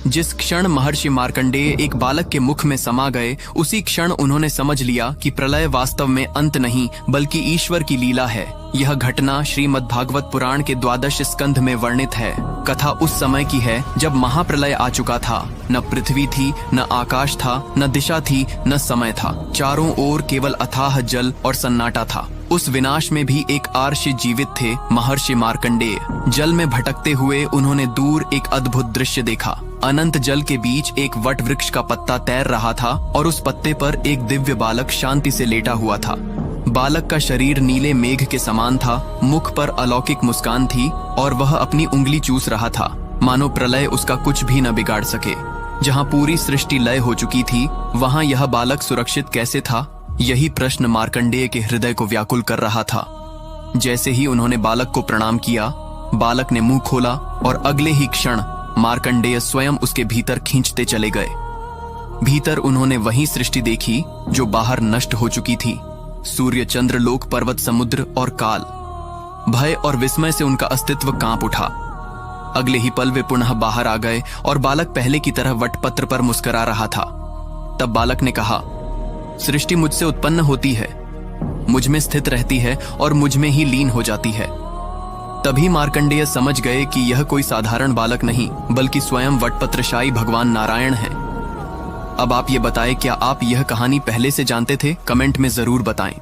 जिस क्षण महर्षि मार्कंडेय एक बालक के मुख में समा गए, उसी क्षण उन्होंने समझ लिया कि प्रलय वास्तव में अंत नहीं बल्कि ईश्वर की लीला है। यह घटना श्रीमद्भागवत पुराण के 12 स्कंध में वर्णित है। कथा उस समय की है जब महाप्रलय आ चुका था। न पृथ्वी थी, न आकाश था, न दिशा थी, न समय था। चारों ओर केवल अथाह जल और सन्नाटा था। उस विनाश में भी एक आर्षि जीवित थे, महर्षि मार्कंडेय। जल में भटकते हुए उन्होंने दूर एक अद्भुत दृश्य देखा। अनंत जल के बीच एक वट वृक्ष का पत्ता तैर रहा था और उस पत्ते पर एक दिव्य बालक शांति से लेटा हुआ था। बालक का शरीर नीले मेघ के समान था, मुख पर अलौकिक मुस्कान थी और वह अपनी उंगली चूस रहा था, मानो प्रलय उसका कुछ भी न बिगाड़ सके। जहाँ पूरी सृष्टि लय हो चुकी थी, वहाँ यह बालक सुरक्षित कैसे था? यही प्रश्न मार्कंडेय के हृदय को व्याकुल कर रहा था। जैसे ही उन्होंने बालक को प्रणाम किया, बालक ने मुंह खोला और अगले ही क्षण मार्कंडेय स्वयं उसके भीतर खींचते चले गए। भीतर उन्होंने वही सृष्टि देखी जो बाहर नष्ट हो चुकी थी। सूर्य, चंद्र, लोक, पर्वत, समुद्र और काल। भय और विस्मय से उनका अस्तित्व कांप उठा। अगले ही पल वे पुनः बाहर आ गए और बालक पहले की तरह वटपत्र पर मुस्कुरा रहा था। तब बालक ने कहा, सृष्टि मुझसे उत्पन्न होती है, मुझ में स्थित रहती है और मुझ में ही लीन हो जाती है। तभी मार्कंडेय समझ गए कि यह कोई साधारण बालक नहीं बल्कि स्वयं वटपत्रशायी भगवान नारायण हैं। अब आप ये बताएं, क्या आप यह कहानी पहले से जानते थे? कमेंट में जरूर बताएं।